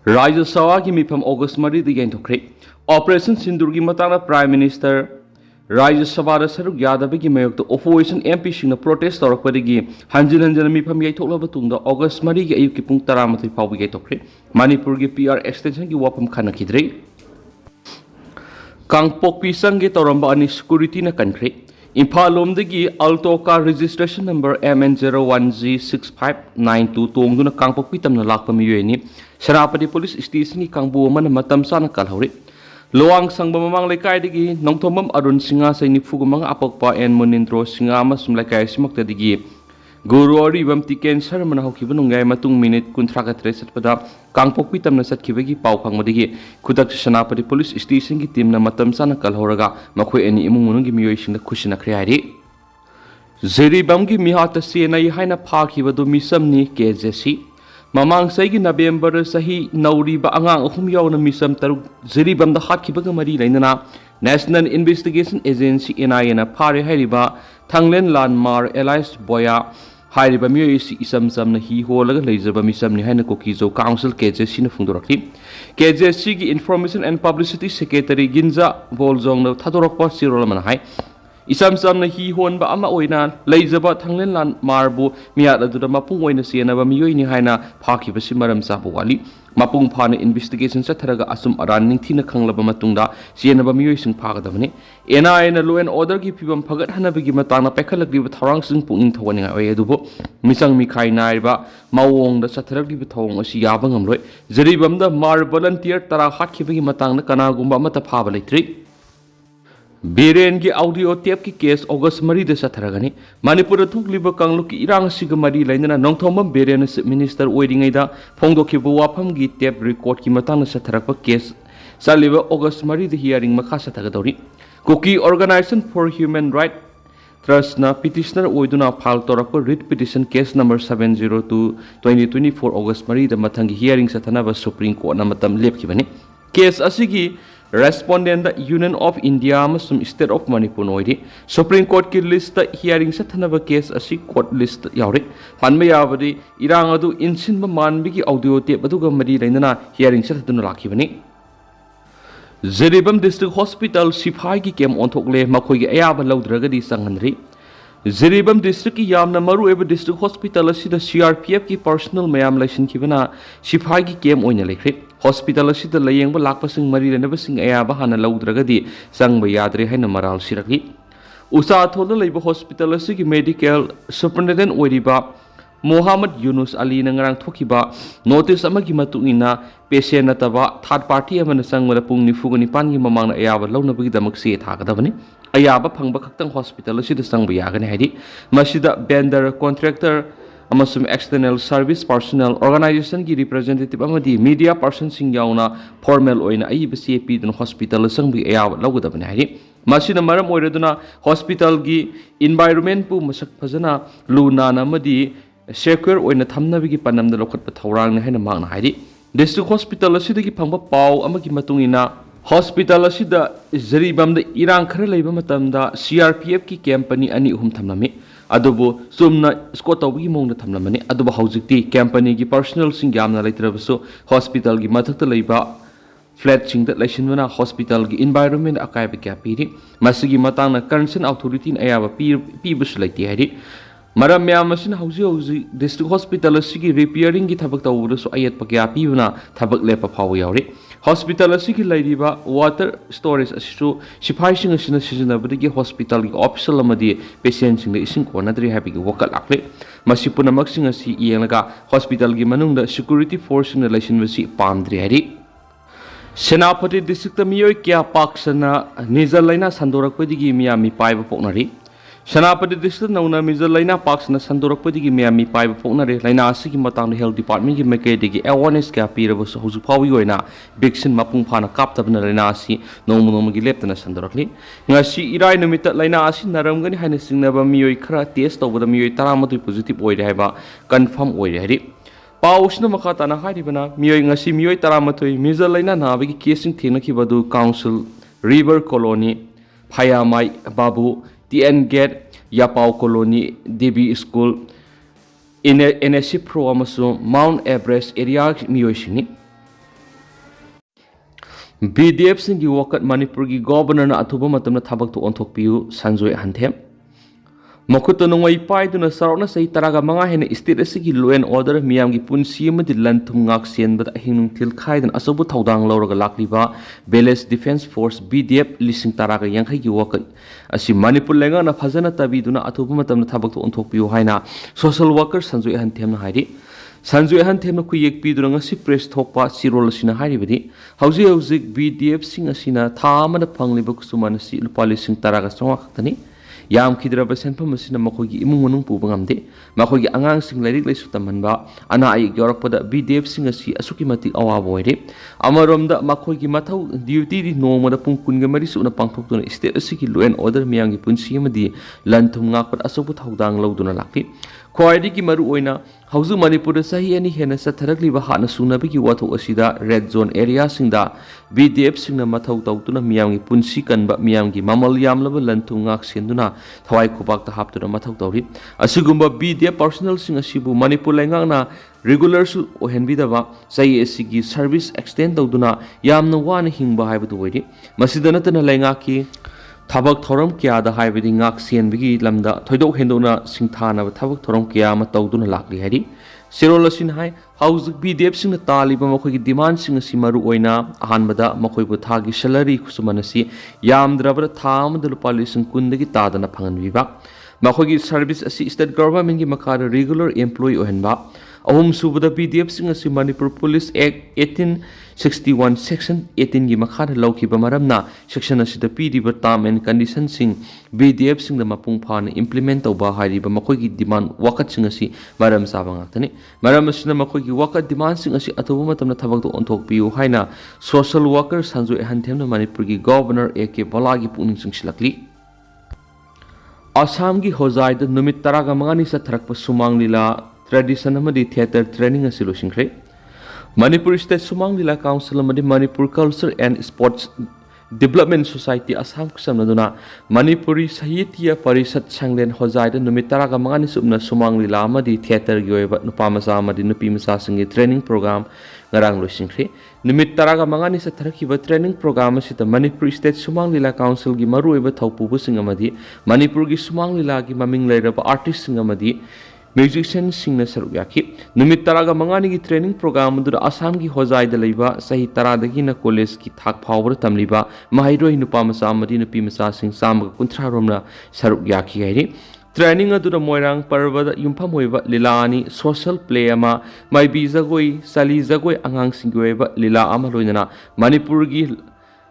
Rajya Sabha की मिफम अगस्त मरी येंथोखरे operation सिंदूर की मतांग प्राइम मिनिस्टर राज्य सभा सरुक यादव की मयोक्त ओपोजिशन एमपी सिंह प्रोटेस्ट तौरपदगी हंजिन हंजिन मिफम येथोलब अगस्त मरी की अयुक की पुंग 13 फाव येथोखरे मणिपुर की पीआर एक्सटेंशन की वाफम खानखिद्रे कांगपोकपी संगे तौरंबा अनि सिक्योरिटी न कनख्रे इम्फाल लोमदगी Alto car registration number MN01G6592 तोंगदुना कांगपोकपी तमना लाखपा मियोयनी सेनापति पुलिस स्टेशन की कांगबू अमन मतम साना कलहौरे लोवांग संगबा ममांग लेकायदगी नोंथोमम अरुण सिंगा सैनिफुगमंग अपोकपा एन मुनिंद्रो सिंगा अमसुम लेकाय सिमक्तदगी गुरुवारी बम टिकेन शर्मन हौखिब नुंगाय मतुंग मिनिट 13 सतपदा कांगपोकपी तमना सतखिबगी पाव फंगमदगी खुदक सेनापति पुलिस स्टेशन की टीम न मतम साना कलहौरगा मखोय एनी इमुंग मुनुंगी मियोयसिंग खुशिनख्रे हारि जेरीबम की मिहात सेनाई हाइना फाखिबदु मिसमनी केजेसी ममांग सही नवेंबर सही नौरीब अंगांग अहुम यावना मिसम तरुक जेरीबम द हातखिबगा मरी लैनना नेशनल इन्वेस्टिगेशन एजेंसी NIA ना फारे हाइरिबा थांगलेन लानमार एलाइस बोया हाइरिबा मियोयसी इसम समना ही होलगा लेजबा मिसमनी हाइना कोकीजो काउंसिल केजेसी न फुंदोरखि केजेसी की इंफॉर्मेशन एंड पब्लिसिटी सेक्रेटरी गिंजा बोलजोंग न थादोरकपा सिरोलमन हाइ इसम समना ही होनबा अमा ओइना लेजबा थांगलेन लान मारबो मियाद अदुदा मपुंग ओइना सेनबा मियोयनी हाइना फाखिबसि मरम साबो वाली मपुंग फाना इन्वेस्टिगेशन चथरगा असुम अरान निंथिना खंगलबा मतुंगदा सेनबा मियोयसिंग फागदबने NIA ना लो एंड ऑर्डर की फिबम फगत हनबगी मताना पैखलगलिबा थौरांगसिंग पुंगिंग थवनिंगा ओय अदुबो मिसंग मिखाई नाइबा मावोंगदा चथरगलिबा थौंग असि याबा ngamloi जरीबमदा मार वॉलंटियर तरा हातखिबगी मतांगना कनागुंबा अमता फाबा लेत्रि Biren की ऑडियो टेप की केस अगस्त मरी चथरगनी मणिपुर थुकलिब कांगलु की इरांग सिग मरी लैनना नोंथोमम बिरेन मिनिस्टर ओइरिङैदा फोंदोखिब वाफम की टेप रिकॉर्ड की मतांग चथरक केस चलिब अगस्त मरी हियरिंग मखा चथगदौरी Kuki organisation for human right trust ना पिटिशनर ओइदुना फाइल तौरप रिट पिटिशन केस नंबर 702/2024 अगस्त मरी मथंग हियरिंग चथनब सुप्रीम कोर्ट ना मतम लेपखिबनी केस असिगी respondent the Union of India मसुम स्टेट ऑफ मणिपुर नोइरी सुप्रीम कोर्ट की लिस्ट द हियरिंग सथनब केस असि कोर्ट लिस्ट यावरे पानबे याबदि इरांग अदु इनसिनब मानबी की ऑडियो टेप अदुगा मरी लैनना हियरिंग सथदुना लाखिबनी जेरीबम डिस्ट्रिक्ट हॉस्पिटल सिफाई की केम ओंथोकले मखोय की अयाब लौद्रगदि संगनरी जेरीबम डिस्ट्रिक्ट की यामना मरु एब डिस्ट्रिक्ट हॉस्पिटल असिदा CRPF की पर्सनल मयाम लैसिनखिबना सिफाई की केम ओइना लेख्रे हॉस्पिटल असिदा लयेंब लाकपसिंग मरी लेनबसिंग अयाब हाना लौद्रगदि संग याद्रे हैना मराल सिरकली उसा थोल लैब हॉस्पिटल असिगी मेडिकल सुपरिटेंडेंट ओइरिबा मोहम्मद यूनुस अली नंगरांग थोखिबा नोटिस अमगी मतुंगिना पेशेंट नतबा थर्ड पार्टी अमन संगमदा पुंग 9 की ममांगना अयाब लौनबगी दमक से थागदबनी अयाब फंगब खक्तंग हॉस्पिटल असिदा संग यागने हाइदि मसिदा बेंडर कॉन्ट्रैक्टर अमसुम एक्सटर्नल सर्विस पर्सनल ऑर्गेनाइजेशन की रिप्रेजेंटेटिव अमदी मीडिया पर्सन सिंग याउना फॉर्मल ओइना अइब CAP दन हॉस्पिटल संग अयाब लौगदबने हाइदि मसिना मरम ओइरदुना हॉस्पिटल की एनवायरनमेंट पु मसक फजना लुना नमदी सेक्योर ओइना थमनबगी पनमदा लोखटप थौरांग हैना मांगना हाइदि डिस्ट्रिक्ट हॉस्पिटल असिदगी फंगब पाव अमगी मतुंगिना हॉस्पिटल असिदा जरीबमदा इरांग खरा लैबा मतमदा CRPF की कंपनी अनि उहुम थमलमी अदुबो सुमना स्कोट तौबगी मोंगना थमलमनी अदुबो हौजिकती कंपनी की पर्सनल सिंग यामना लैत्रबसु हॉस्पिटल की मथकता लैबा फ्लैट सिंग द लैसिनवना हॉस्पिटल की एनवायरनमेंट अकायब क्या पीरी मसिगी मतांगना कंसर्न अथॉरिटी अयाब पीबसु लैति हाइदि मरम म्याम असिन हौजी हौजी डिस्ट्रिक्ट हॉस्पिटल असिगी रिपेयरिंग की थबक तौबदसु अयत पक्या पीबना थबक लेप फाव यावरे हॉस्पिटल असिगी लैरिबा वाटर स्टोरेज असिसु सिफाइसिंग असिना सिजनबदगी हॉस्पिटल की ऑफिशियल अमदी पेशेंट सिंग इसिंग कोनद्रि हाबिगी वकल लाखले मसि पुनमक्सिंग असि येंगलगा हॉस्पिटल की मनुंगदा सिक्योरिटी फोर्स सिंग लैसिनबसि पामद्रि हारि सेनापति डिस्ट्रिक्ट मियोय क्या पाक्सना निजल लैना संदोरकपदिगी मियामी पाइब पोकनरि सेनापति डिस्ट्रिक्ट नौना मिजल लैना पाक्सना संदोरकपदिगी मियामी पाइब पोकनरि लैना असिगी मतांग हेल्थ डिपार्टमेंट की मेकेदिगी अवेयरनेस क्या पीरबसु हुजु फावी ओइना वैक्सीन मपुंग फाना कापतबना लैना असि नोमनोमगी लेपतना संदोरकली ngasi irai numita laina asi naramgani haina singnaba miyoi khara test tawbada miyoi 13 positive oire haiba confirm oire hari पाउसना मखा ताना हारिबना मियोय ngasi मियोय 13 मिजल लैना नाबगी केसिंग थेनखिबदु काउंसिल रिवर कॉलोनी फायामाई बाबू TN गेट यापाव कॉलोनी देबी स्कूल NSC प्रो अमसु माउंट एवरेस्ट एरिया मियोय सिंनि BDF singi wakat Manipur gi governor na athuba matamna thabak to onthok piu Sanjoy Hanthem Mokuto nungwai pai duna sarokna sei taraga manga hena state asigi law and order miyam gi punsi amadi lanthum ngak sen bada hinung thil khai dan asobu thaudang lawraga lakliba Bales Defense Force BDF lising taraga yangkhai gi wakat asi Manipur lenga na phajana tabi duna athuba matamna thabak to onthok piu haina social worker Sanjoy Hanthem na hairi Sanjoy Hanthem na kuyek pi duna ngasi press thokpa sirol asina hairibadi hauji BDF sing asina thamana phangliba kusumana si lupa lising taraga songa khaktani Yam kidraba senpam asina makogi imung manung puba ngamde makogi angang sing lairik lai sutamanba ana ay yorak pada BDF sing asi asuki mati awa boyre amaromda makogi mathau duty di no mada pung kunga mari su na pangthok tuna state asiki law and order miyangi punsi amadi lanthum ngak pat asobu thaudang lawduna lakti khwaidi ki maru oina hauju Manipur da sahi ani hena satharakli ba hana sunabigi wathok asida red zone area singda BDF singna mathau tawtuna miyangi punsi kanba miyangi mamal yamlaba lanthum ngak senduna thawai khubak ta haptuna mathau tawri asigumba BDF personal sing asibu Manipur lengang na regular su ohenbidaba sai asigi service extend tawduna yamna wana hingba haibadu oidi masida natana lenga ki Thabak thoram kya da haibadi ngak sian bigi lamda thoidok hendona singthana ba thabak thoram kya ma tawduna lakli hari Sirolasin hai house BDF sing taliba makhoi gi demand sing si maru oina ahanbada makhoi bu thagi salary kusumanasi yamdrabra tham dul palising kundagi tadana phangan biba makhoi gi service asi state government gi makara regular employee ohenba ahum subada BDF sing asi Manipur Police Act 1861 section 18 gi makara laukiba maramna section asi da pdiba term and condition sing BDF sing da mapung phan implement oba hariba makhoi gi demand wakat sing asi maram sabang tani maram asina makhoi gi wakat demand sing asi athubu matamna thabak to onthok piu haina social worker Sanjoy Hanthem na Manipur gi governor AK Balagi puning sing silakli Assam gi hozai da numit taraga mangani sa tharakpa sumang lila tradition amadi theater training asi losingkhre Manipur State Sumang Lila Council amadi Manipur Culture and Sports Development Society Assam kusamnaduna Manipuri Sahitya Parishat Sanglen hozai da numit taraga mangani subna Sumang Lila amadi theater gi oiba nupamasa amadi nupi masa singi training program ngarang losingkhre numit taraga mangani sa tharakhiba training program asita Manipur State Sumang Lila Council gi maru oiba thaupubu sing amadi Manipur gi Sumang Lila gi maming lairaba artist sing amadi musician singna saruk yaki numit taraga mangani gi training program du Assam gi hozai da leiba sahi taradagi na college ki thak phawr tamliba mahairoi nupa masa amadi nupi masa sing samga kunthra romna saruk yaki hairi training adu da moirang parvada yumpham hoiba lilani social play ama mai bi jagoi sali jagoi angang sing goiba lila ama loinana Manipur gi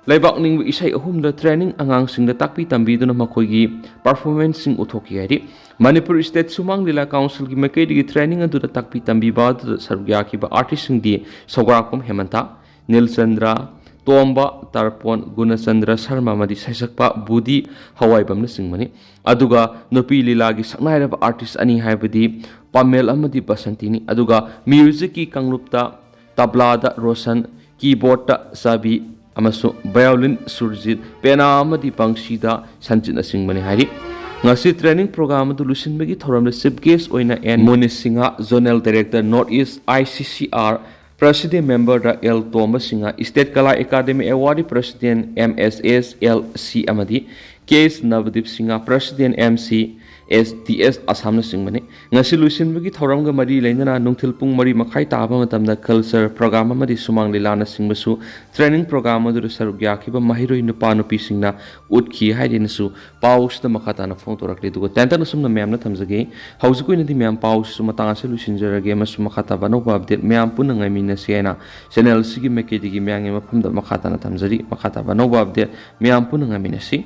Laibak ning isai ahum da training angang sing da takpi tambi duna makhoi gi performance sing uthoki hari Manipur State Sumang Lila Council gi makai gi training adu da takpi tambi ba da sargya ki ba artist sing di Sograkom Hemanta Nilchandra Tomba Tarpon Gunachandra Sharma madi saisakpa Budi Hawai bamna sing mani aduga nupi lila gi saknai raba artist ani haibadi Pamel amadi Basantini aduga music ki kanglupta tabla da Roshan keyboard da Sabi amaso violin Surjit pena amadi Pangshida Sanjit Singmani hari ngasi training program du lusinbagi thoramle chief guest oina and Monish Singha zonal director North East ICCR president member da L Thomas Singha state kala academy award president MSS LC amadi Case Navdeep Singha president MC SDS Assam Singmani ngasi lusinbagi thoramga mari leinana nungthil pung mari makhai taba matamda culture program amadi Sumang Lila na singbasu training program adu sarugya khiba mahiroi nupa nupi singna utkhi haidinasu paus da makhata na phone torakli du tenta sumna mem na thamjage haujikoi nadi mem paus su matanga se lusinjarage masu makhata banoba update mem pun ngai mina sena channel sigi mekedi gi myange mafam da makhata na thamjari makhata banoba update mem pun ngai mina si